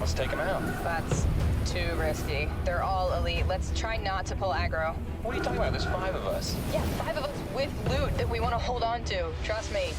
Let's take them out. That's too risky. They're all elite. Let's try not to pull aggro. What are you talking about? There's 5 of us. Yeah, 5 of us with loot that we want to hold on to. Trust me.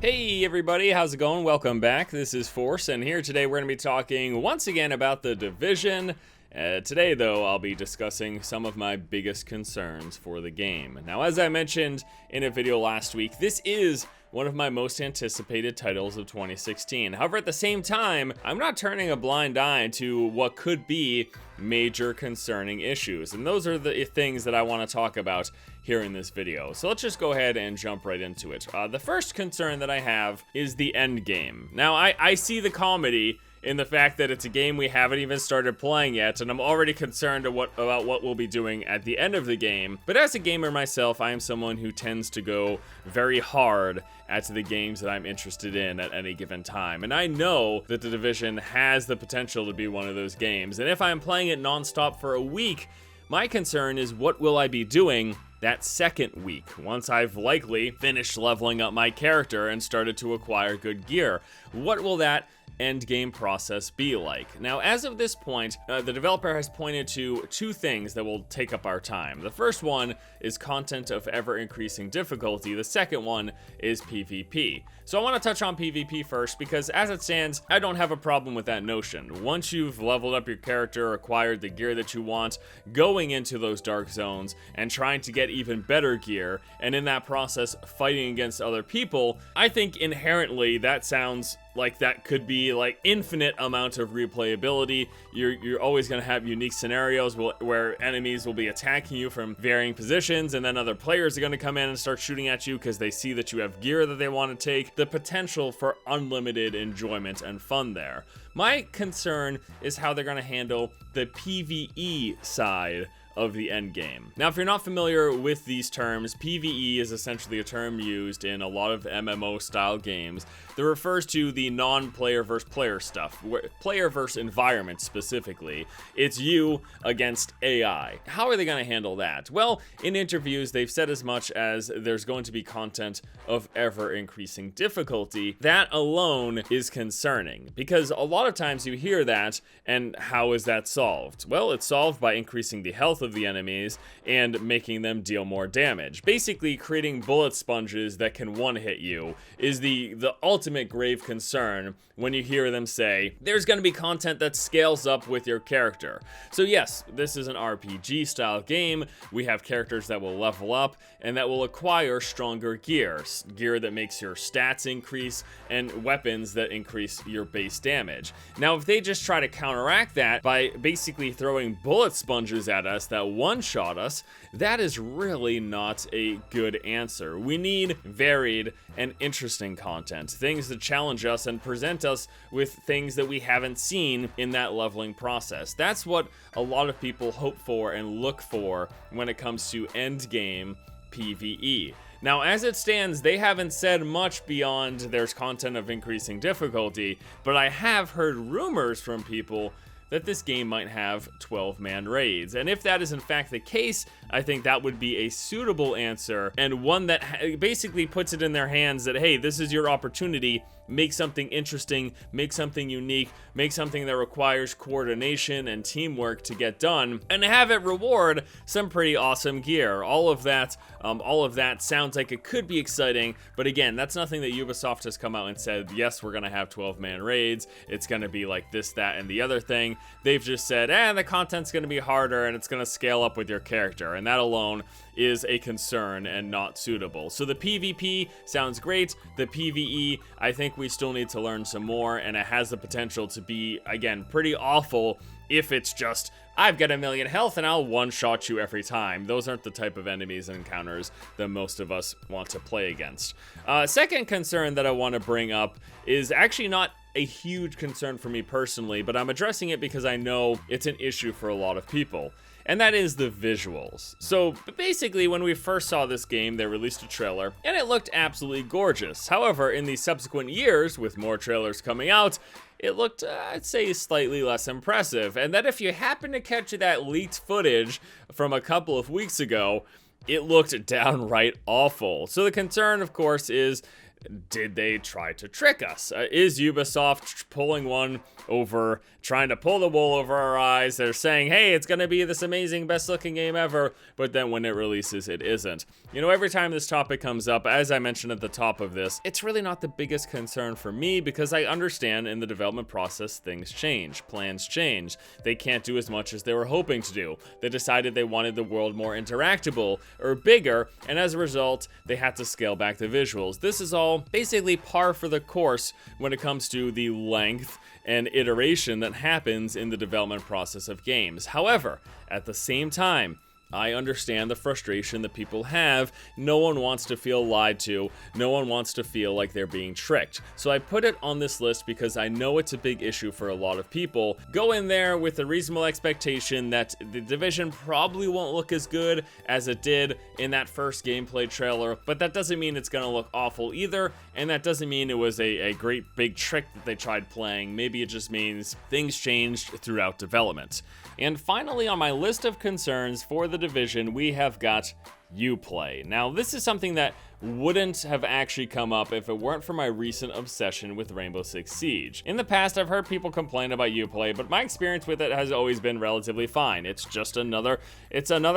Hey everybody, how's it going? Welcome back. This is Force, and here today we're going to be talking once again about The Division. Today though, I'll be discussing some of my biggest concerns for the game. Now, as I mentioned in a video last week, this is one of my most anticipated titles of 2016. However, at the same time, I'm not turning a blind eye to what could be major concerning issues, and those are the things that I want to talk about here in this video. So let's just go ahead and jump right into it. The first concern that I have is the end game. Now, I see the comedy in the fact that it's a game we haven't even started playing yet, and I'm already concerned about what we'll be doing at the end of the game. But as a gamer myself, I am someone who tends to go very hard at the games that I'm interested in at any given time. And I know that The Division has the potential to be one of those games. And if I'm playing it nonstop for a week, my concern is what will I be doing that second week, once I've likely finished leveling up my character and started to acquire good gear. What will that end game process be like? Now, as of this point, the developer has pointed to 2 things that will take up our time. The first one is content of ever increasing difficulty. The second one is PvP. So I want to touch on PvP first because as it stands, I don't have a problem with that notion. Once you've leveled up your character, acquired the gear that you want, going into those dark zones and trying to get even better gear, and in that process fighting against other people, I think inherently that sounds like that could be like infinite amount of replayability. You're always going to have unique scenarios where enemies will be attacking you from varying positions, and then other players are going to come in and start shooting at you because they see that you have gear that they want to take. The potential for unlimited enjoyment and fun there. My concern is how they're going to handle the PvE side of the end game. Now, if you're not familiar with these terms, PvE is essentially a term used in a lot of MMO style games that refers to the non-player versus player stuff, player versus environment specifically. It's you against AI. How are they going to handle that? Well, in interviews, they've said as much as there's going to be content of ever increasing difficulty. That alone is concerning because a lot of times you hear that, and how is that solved? Well, it's solved by increasing the health of the enemies and making them deal more damage. Basically, creating bullet sponges that can one-hit you is the ultimate grave concern when you hear them say, there's going to be content that scales up with your character. So yes, this is an RPG style game. We have characters that will level up and that will acquire stronger gear that makes your stats increase, and weapons that increase your base damage. Now, if they just try to counteract that by basically throwing bullet sponges at us that one-shot us, that is really not a good answer. We need varied and interesting content, things that challenge us and present us with things that we haven't seen in that leveling process. That's what a lot of people hope for and look for when it comes to end game PvE. Now, as it stands, they haven't said much beyond there's content of increasing difficulty, but I have heard rumors from people that this game might have 12-man raids. And if that is in fact the case, I think that would be a suitable answer, and one that basically puts it in their hands that, hey, this is your opportunity. Make something interesting, make something unique, make something that requires coordination and teamwork to get done, and have it reward some pretty awesome gear. All of that sounds like it could be exciting, but again, that's nothing that Ubisoft has come out and said, yes, we're gonna have 12-man raids, it's gonna be like this, that, and the other thing. They've just said, the content's gonna be harder and it's gonna scale up with your character, and that alone is a concern and not suitable. So the PvP sounds great. The PvE, I think we still need to learn some more, and it has the potential to be, again, pretty awful if it's just, I've got 1,000,000 health and I'll one-shot you every time. Those aren't the type of enemies and encounters that most of us want to play against. Second concern that I want to bring up is actually not a huge concern for me personally, but I'm addressing it because I know it's an issue for a lot of people. And that is the visuals. So basically, when we first saw this game, they released a trailer and it looked absolutely gorgeous. However, in the subsequent years, with more trailers coming out, it looked, I'd say, slightly less impressive. And that if you happen to catch that leaked footage from a couple of weeks ago, it looked downright awful. So the concern, of course, is did they try to trick us? Is Ubisoft pulling one over, trying to pull the wool over our eyes? They're saying, hey, it's going to be this amazing, best looking game ever, but then when it releases, it isn't. You know, every time this topic comes up, as I mentioned at the top of this, it's really not the biggest concern for me because I understand in the development process, things change, plans change. They can't do as much as they were hoping to do. They decided they wanted the world more interactable or bigger, and as a result, they had to scale back the visuals. This is all basically par for the course when it comes to the length and iteration that happens in the development process of games. However, at the same time, I understand the frustration that people have. No one wants to feel lied to. No one wants to feel like they're being tricked. So I put it on this list because I know it's a big issue for a lot of people. Go in there with a reasonable expectation that the Division probably won't look as good as it did in that first gameplay trailer, but that doesn't mean it's gonna look awful either, and that doesn't mean it was a great big trick that they tried playing. Maybe it just means things changed throughout development. And finally, on my list of concerns for the Division, we have got Uplay. Now, this is something that wouldn't have actually come up if it weren't for my recent obsession with Rainbow Six Siege. In the past, I've heard people complain about Uplay, but my experience with it has always been relatively fine. It's just another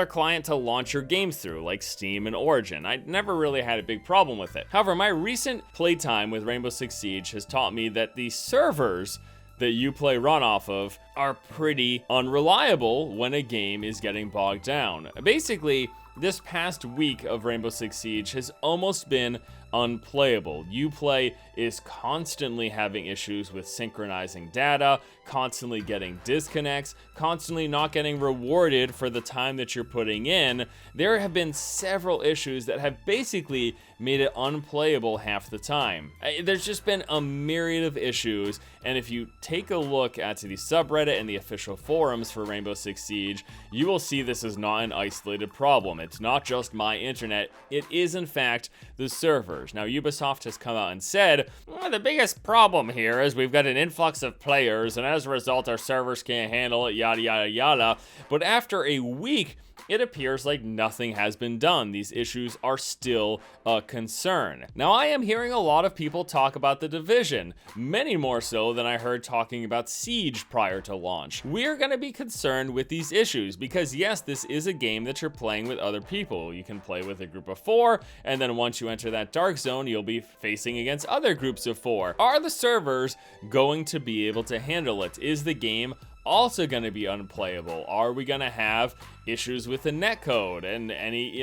client to launch your games through, like Steam and Origin. I never really had a big problem with it. However, my recent playtime with Rainbow Six Siege has taught me that the servers that Uplay run off of are pretty unreliable when a game is getting bogged down. Basically, this past week of Rainbow Six Siege has almost been unplayable. Uplay is constantly having issues with synchronizing data, constantly getting disconnects, constantly not getting rewarded for the time that you're putting in. There have been several issues that have basically made it unplayable half the time. There's just been a myriad of issues, and if you take a look at the subreddit and the official forums for Rainbow Six Siege, you will see this is not an isolated problem. It's not just my internet, it is in fact the servers. Now, Ubisoft has come out and said, well, the biggest problem here is we've got an influx of players, and as a result, our servers can't handle it, yada, yada, yada. But after a week, it appears like nothing has been done. These issues are still a concern. Now, I am hearing a lot of people talk about the Division, many more so than I heard talking about Siege prior to launch. We're going to be concerned with these issues because, yes, this is a game that you're playing with other people. You can play with a group of 4, and then once you enter that dark zone, you'll be facing against other groups of 4. Are the servers going to be able to handle it? Is the game also going to be unplayable? Are we going to have issues with the netcode and any,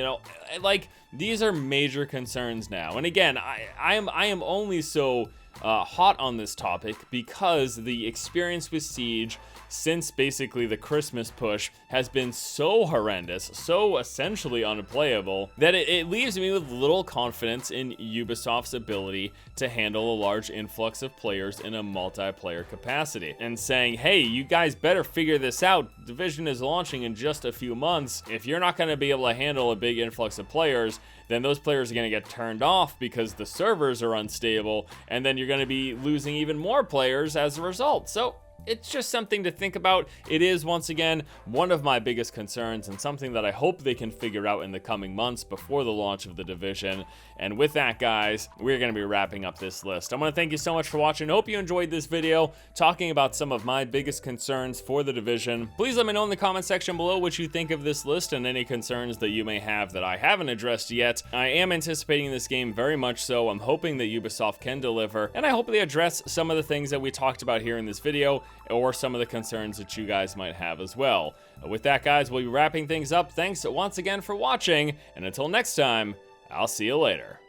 like, these are major concerns now. And again, I am only so hot on this topic because the experience with Siege since basically the Christmas push has been so horrendous, so essentially unplayable, that it leaves me with little confidence in Ubisoft's ability to handle a large influx of players in a multiplayer capacity. And saying, hey, you guys better figure this out. Division is launching in just a few months. If you're not going to be able to handle a big influx of players, then those players are going to get turned off because the servers are unstable, and then you're going to be losing even more players as a result. So it's just something to think about. It is, once again, one of my biggest concerns and something that I hope they can figure out in the coming months before the launch of the Division. And with that, guys, we're going to be wrapping up this list. I want to thank you so much for watching. Hope you enjoyed this video talking about some of my biggest concerns for the Division. Please let me know in the comment section below what you think of this list and any concerns that you may have that I haven't addressed yet. I am anticipating this game very much so. I'm hoping that Ubisoft can deliver, and I hope they address some of the things that we talked about here in this video, or some of the concerns that you guys might have as well. With that, guys, we'll be wrapping things up. Thanks once again for watching, and until next time, I'll see you later.